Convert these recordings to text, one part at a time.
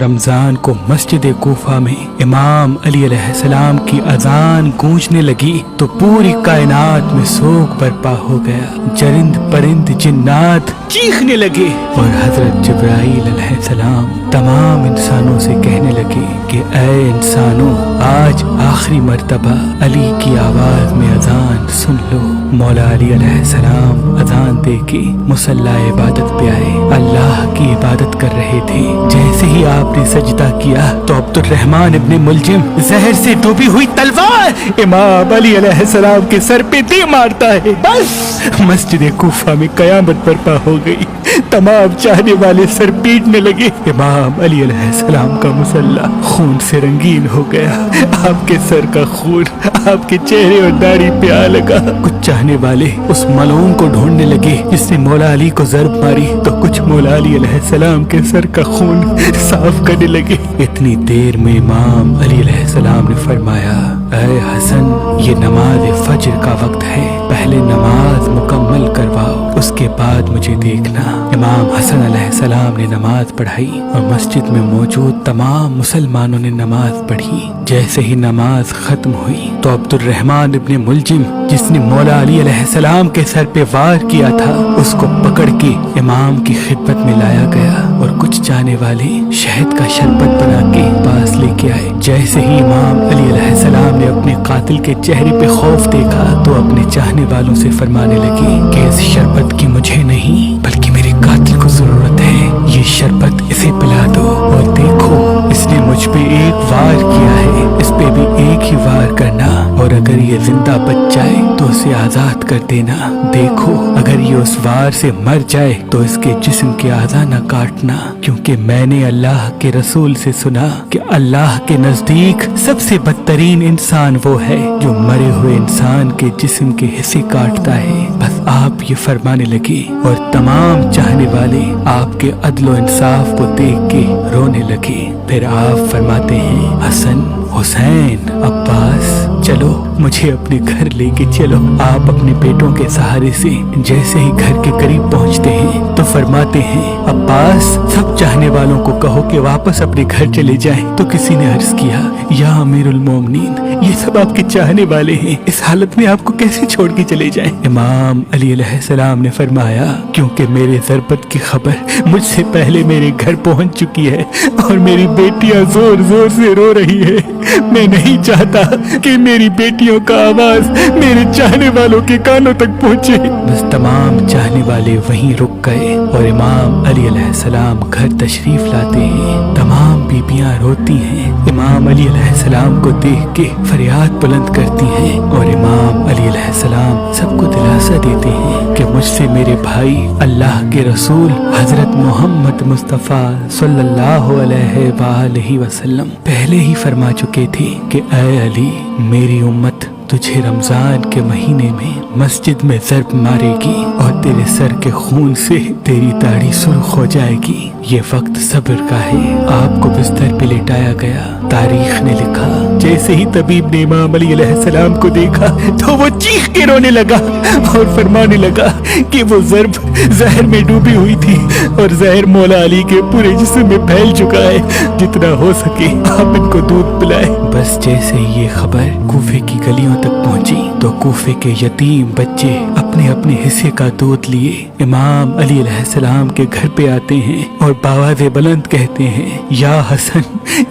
रमजान को मस्जिद कोफा में इमाम अली अलैहिस्सलाम की अजान गूंजने लगी तो पूरी कायनात में सोग बर्पा हो गया। चरिंद परिंद जिन्नात चीखने लगे और हजरत जिब्राइल अलैहिस्सलाम तमाम इंसानों से कहने लगे कि ऐ इंसानों, आज आखिरी मर्तबा अली की आवाज में अजान सुन लो। मौला अली अलैहिस्सलाम अजान दे के मुसल्ला इबादत पे आए, अल्लाह की इबादत कर रहे थे। जैसे ही आपने सजदा किया तो अब्दुर्रहमान इब्ने मुलजिम जहर से डूबी हुई तलवार इमाम अली अलैहिस्सलाम के सर पे दे मारता है। बस मस्जिद कूफा में कयामत बर्पा हो गई। तमाम चाहने वाले सर पीटने लगे। इमाम अली अलैहिस्सलाम का मुसल्ला खून से रंगीन हो गया। आपके सर का खून आपके चेहरे और दाढ़ी पे आ लगा। कुछ चाहने वाले उस मलून को ढूंढने लगे जिसने मौला अली को ज़रब मारी, तो कुछ मौला अली अलैहिस्सलाम के सर का खून साफ करने लगे। इतनी देर में इमाम अली अलैहिस्सलाम ने फरमाया, ऐ हसन, ये नमाज फजर का वक्त है, पहले नमाज मुकम्मल करवाओ, उसके बाद मुझे देखना। इमाम हसन अलैहिस्सलाम ने नमाज पढ़ाई और मस्जिद में मौजूद तमाम मुसलमानों ने नमाज पढ़ी। जैसे ही नमाज खत्म हुई तो अब्दुर्रहमान इब्ने मुलजिम, जिसने मौला अली अलैहिस्सलाम के सर पे वार किया था, उसको पकड़ के इमाम की खिदमत में लाया गया और कुछ चाहने वाले शहद का शरबत बना के पास लेके आए। जैसे ही इमाम अली अलैहिस्सलाम ने अपने कातिल के चेहरे पे खौफ देखा तो अपने चाहने वालों से फरमाने लगे कि इस शरबत की मुझे नहीं बल्कि मेरे कातिल को जरूरत है, ये शरबत इसे पिला दो। और देखो, इसने मुझ पे एक वार किया है, इस पे भी एक ही वार करना, और अगर ये जिंदा बच जाए तो उसे आजाद कर देना। देखो, अगर ये उस वार से मर जाए तो इसके जिस्म के आज़ा न काटना, क्योंकि मैंने अल्लाह के रसूल से सुना कि अल्लाह के नजदीक सबसे बदतरीन इंसान वो है जो मरे हुए इंसान के जिस्म के हिस्से काटता है। बस आप ये फरमाने लगे और तमाम चाहने वाले आपके अदलो इंसाफ को देख के रोने लगे। फिर आप फरमाते हैं, हसन, हुसैन, अब्बास, चलो मुझे अपने घर लेके चलो। आप अपने बेटों के सहारे से जैसे ही घर के करीब पहुंचते हैं तो फरमाते हैं, अब्बास, सब चाहने वालों को कहो कि वापस अपने घर चले जाएं। तो किसी ने अर्ज किया, या अमीरुल मोमिनीन, ये सब आपके चाहने वाले हैं, इस हालत में आपको कैसे छोड़ के चले जाएं? इमाम अली अलैहिस्सलाम ने फरमाया, क्योंकि मेरे ज़रबत की खबर मुझसे पहले मेरे घर पहुंच चुकी है और मेरी बेटियां जोर जोर से रो रही है। मैं नहीं चाहता कि मेरी बेटियों का आवाज मेरे चाहने वालों के कानों तक पहुंचे। बस तमाम चाहने वाले वहीं रुक गए और इमाम अली अलैहिस्सलाम घर तशरीफ लाते हैं। तमाम बीबियां रोती हैं, इमाम अली अलैहिस्सलाम को देख के फरियाद बुलंद करती हैं और इमाम अली अलैहिस्सलाम सबको दिलासा देते हैं कि मुझसे मेरे भाई अल्लाह के रसूल हजरत मोहम्मद मुस्तफ़ा सल्लल्लाहु अलैहि वसल्लम पहले ही फरमा चुके थे कि ऐ अली, मेरी उम्मत तुझे रमजान के महीने में मस्जिद में ज़रब मारेगी और तेरे सर के खून से तेरी दाढ़ी सुर्ख हो जाएगी। ये वक्त सब्र का है। आपको बिस्तर पे लेटाया गया। तारीख ने लिखा, जैसे ही तबीब ने इमाम अली अलैहिस्सलाम को देखा तो वो चीख के रोने लगा और फरमाने लगा कि वो ज़रब जहर में डूबी हुई थी और जहर मौला अली के पूरे जिस्म में फैल चुका है। जितना हो सके आप इनको दूध पिलाए। बस जैसे ही ये खबर कूफे की गलियों तक पहुंची तो कूफे के यतीम बच्चे अपने अपने हिस्से का दूध लिए इमाम अली अलैहिस्सलाम के घर पे आते हैं और बावाज़े बुलंद कहते हैं, या हसन,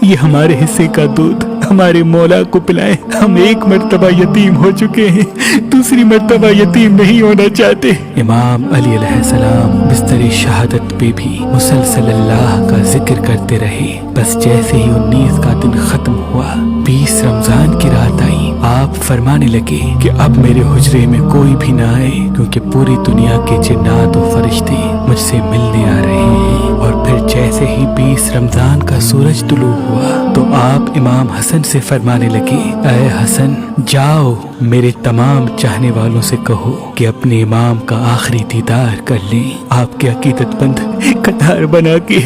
ये हमारे हिस्से का दूध हमारे मौला को पिलाएं। हम एक मर्तबा यतीम हो चुके हैं, दूसरी मर्तबा यतीम नहीं होना चाहते। इमाम अली अलैहिस्सलाम बिस्तर शहादत पे भी मुसलसल अल्लाह का जिक्र करते रहे। बस जैसे ही 19 का दिन खत्म हुआ, 20 रमजान की रात आई, आप फरमाने लगे कि अब मेरे हुजरे में कोई भी ना आए, क्योंकि पूरी दुनिया के जिन्नात और फरिश्ते मुझसे मिलने आ रहे हैं। और फिर जैसे ही 20 रमजान का सूरज तुलू हुआ तो आप इमाम हसन से फरमाने लगे, ऐ हसन, जाओ मेरे तमाम चाहने वालों से कहो कि अपने इमाम का आखिरी दीदार कर लें। आपके अकीदतमंद कतार बना के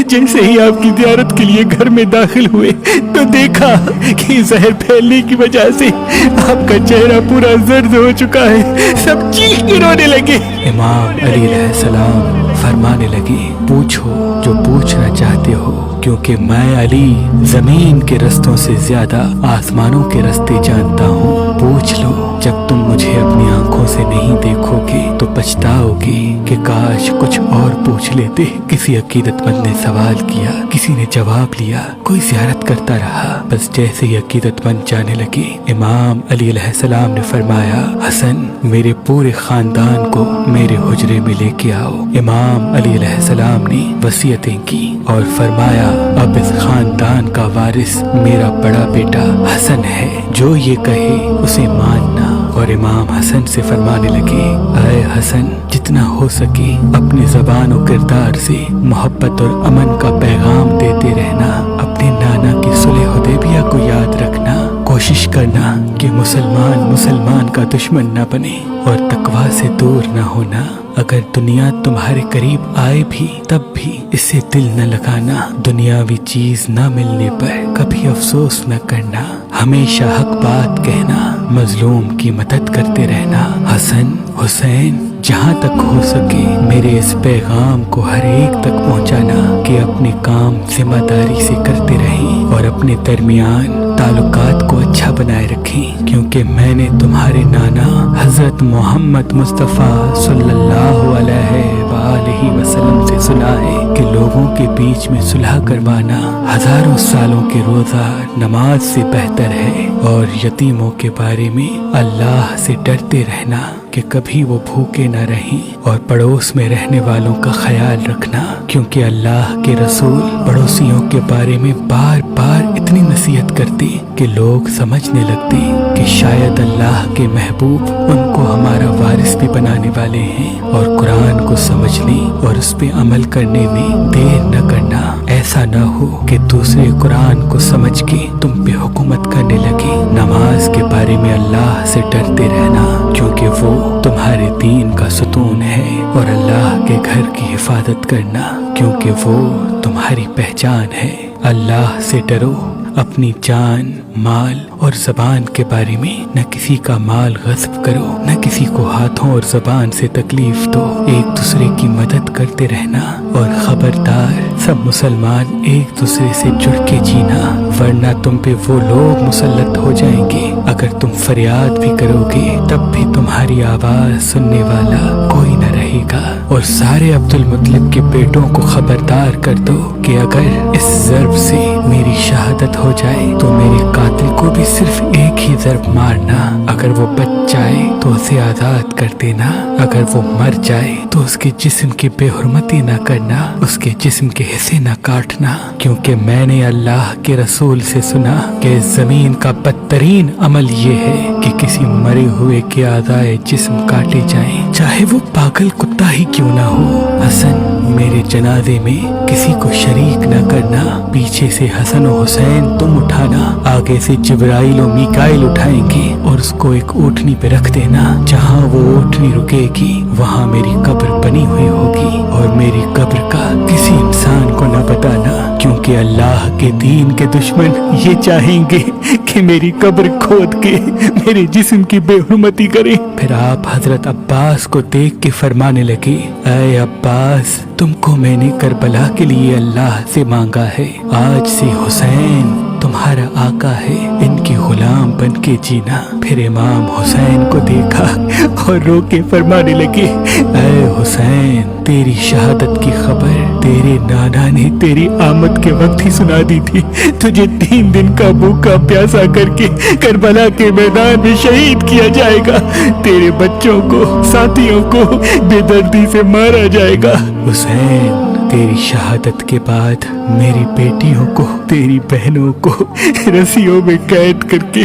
जैसे ही आपकी ज़ियारत के लिए घर में दाखिल हुए तो देखा कि जहर फैलने की वजह से आपका चेहरा पूरा जर्द हो चुका है। सब चीख के रोने लगे। इमाम अली अलैहिस्सलाम फरमाने लगे, पूछो जो पूछना चाहते हो, क्योंकि मैं अली जमीन के रस्तों से ज्यादा आसमानों के रास्ते जानता हूँ। पूछ लो, जब तुम मुझे अपनी आंखों से नहीं देखोगे तो पछताओगे कि काश कुछ और पूछ लेते। किसी अकीदतमंद ने सवाल किया, किसी ने जवाब लिया, कोई ज़ियारत करता रहा। बस जैसे ही अकीदतमंद जाने लगे, इमाम अली अलैहिस्सलाम ने फरमाया, हसन मेरे पूरे खानदान को मेरे हुजरे में लेके आओ। इमाम अली अलैहिस्सलाम ने वसीयतें की और फरमाया, अब इस खानदान का वारिस मेरा बड़ा बेटा हसन है, जो ये कहे उसे मानना। और इमाम हसन से फरमाने लगे, ऐ हसन, जितना हो सके अपनी ज़बान और किरदार से मोहब्बत और अमन का पैगाम देते रहना। अपने नाना की सुलह हुदैबिया को याद रखना। कोशिश करना कि मुसलमान का दुश्मन न बने और तकवा से दूर न होना। अगर दुनिया तुम्हारे करीब आए भी तब भी इससे दिल न लगाना। दुनियावी चीज न मिलने पर कभी अफसोस न करना। हमेशा हक बात कहना, मजलूम की मदद करते रहना। हसन, हुसैन, जहाँ तक हो सके मेरे इस पैगाम को हर एक तक पहुँचाना कि अपने काम जिम्मेदारी से करते रहें और अपने दरमियान ताल्लुकात को अच्छा बनाए रखें, क्योंकि मैंने तुम्हारे नाना हजरत मोहम्मद मुस्तफ़ा सल्लल्लाहु अलैहि वसल्लम से सुना है कि लोगों के बीच में सुलह करवाना हजारों सालों के रोजा नमाज से बेहतर है। और यतीमों के बारे में अल्लाह से डरते रहना कि कभी वो भूखे न रहें, और पड़ोस में रहने वालों का ख्याल रखना, क्योंकि अल्लाह के रसूल पड़ोसियों के बारे में बार बार इतनी नसीहत करते कि लोग समझने लगते कि शायद अल्लाह के महबूब उनको हमारा वारिस भी बनाने वाले हैं। और कुरान को समझने और उस पे अमल करने में देर न करना। ऐसा न हो कि दूसरे कुरान को समझ के तुम पे हुकूमत करने लगे। नमाज के बारे में अल्लाह से डरते रहना, क्योंकि वो तुम्हारे दीन का सुतून है। और अल्लाह के घर की हिफाजत करना, क्योंकि वो तुम्हारी पहचान है। अल्लाह से डरो। अपनी जान, माल और ज़बान के बारे में न किसी का माल गस्ब करो, न किसी को हाथों और ज़बान से तकलीफ दो। एक दूसरे की मदद करते रहना। और खबरदार, सब मुसलमान एक दूसरे से जुड़ के जीना, वरना तुम पे वो लोग मुसल्लत हो जाएंगे। अगर तुम फरियाद भी करोगे तब भी तुम्हारी आवाज़ सुनने वाला कोई न रहेगा। और सारे अब्दुल मुत्तलिब के बेटों को खबरदार कर दो कि अगर इस ज़र्ब से मेरी शहादत हो जाए तो मेरे कातिल को भी सिर्फ एक ही ज़र्ब मारना। अगर वो बच जाए तो उसे आज़ाद कर देना। अगर वो मर जाए तो उसके जिस्म की बेहुरमती न करना, उसके जिस्म के हिस्से न काटना। क्योंकि मैंने अल्लाह के रसूल से सुना कि ज़मीन का बदतरीन अमल ये है कि किसी मरे हुए के आज़ाए जिस्म काटे जाएं, चाहे वो पागल कुत्ता ही क्यों ना हो। हसन, मेरे जनाजे में किसी को शरीक न करना। पीछे से हसन और हुसैन तुम उठाना, आगे से जिब्राइल और मीकाइल उठाएंगे और उसको एक ऊँटनी पे रख देना। जहाँ वो ऊँटनी रुकेगी वहाँ मेरी कब्र बनी हुई होगी। और मेरी कब्र का किसी इंसान को न बताना, क्योंकि अल्लाह के दीन के दुश्मन ये चाहेंगे कि मेरी कब्र खोद के मेरे जिस्म की बेहुरमती करें। फिर आप हजरत अब्बास को देख के फरमाने लगे, ऐ अब्बास, तुमको मैंने करबला के लिए अल्लाह से मांगा है। आज से हुसैन तुम्हारा आका है, इनकी गुलाम बन के जीना। फिर इमाम हुसैन को देखा और रो के फरमाने लगे, ऐ हुसैन, तेरी शहादत की खबर तेरे नाना ने तेरी आमद के वक्त ही सुना दी थी। तुझे 3 दिन का भूखा प्यासा करके करबला के मैदान में शहीद किया जाएगा। तेरे बच्चों को, साथियों को बेदर्दी से मारा जाएगा। हुसैन, तेरी शहादत के बाद मेरी बेटियों को, तेरी बहनों को रस्सियों में कैद करके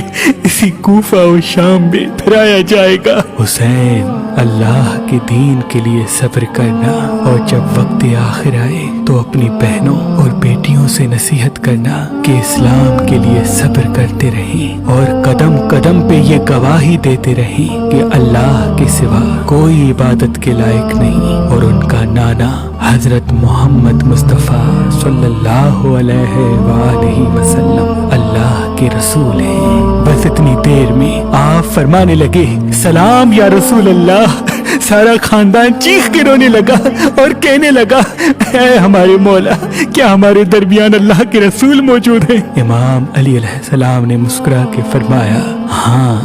इसी कूफा और शाम में फिराया जाएगा। हुसैन, अल्लाह के दीन के लिए सब्र करना, और जब वक्त आखिर आए तो अपनी बहनों और बेटियों से नसीहत करना कि इस्लाम के लिए सब्र करते रहें और कदम कदम पे ये गवाही देते रहें कि अल्लाह के सिवा कोई इबादत के लायक नहीं। और उनका नाना حضرت محمد مصطفیٰ صلی اللہ علیہ وآلہ وسلم اللہ کے رسول ہیں۔ بس اتنی دیر میں آپ فرمانے لگے سلام یا رسول اللہ۔ سارا خاندان چیخ کے رونے لگا اور کہنے لگا اے ہمارے مولا، کیا ہمارے درمیان اللہ کے رسول موجود ہیں؟ امام علی علیہ السلام نے مسکرا کے فرمایا ہاں،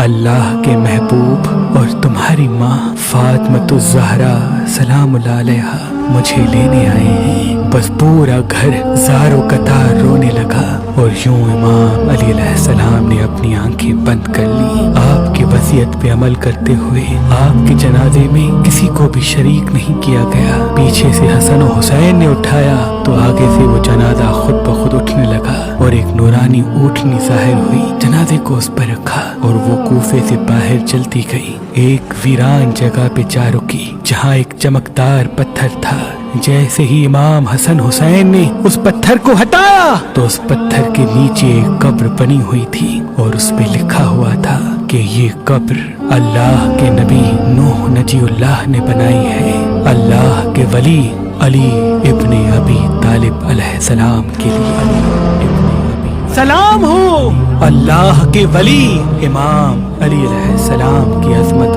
اللہ کے محبوب اور تمہاری ماں فاطمۃ الزہرا سلام اللہ علیہا مجھے لینے آئے ہیں۔ بس پورا گھر زار و قطار رونے لگا اور یوں امام علی علیہ السلام نے اپنی آنکھیں بند کر لی۔ آپ کی وصیت پہ عمل کرتے ہوئے آپ کے جنازے میں کسی کو بھی شریک نہیں کیا گیا۔ پیچھے سے حسن و حسین نے اٹھایا تو آگے سے وہ جنازہ خود بخود اٹھنے لگا اور ایک نورانی اونٹنی ظاہر ہوئی، جنازے کو اس پر رکھا اور وہ کوفے سے باہر چلتی گئی۔ ایک ویران جگہ پہ جا رکی جہاں ایک چمکدار پتھر تھا۔ جیسے ہی امام حسن حسین نے اس پتھر کو ہٹایا تو اس پتھر کے نیچے ایک قبر بنی ہوئی تھی اور اس پہ لکھا ہوا تھا کہ یہ قبر اللہ کے نبی نوح نجی اللہ نے بنائی ہے، اللہ کے ولی علی ابن ابی طالب علیہ السلام کے لیے۔ سلام ہو اللہ کے ولی امام علی علیہ السلام کی عظمت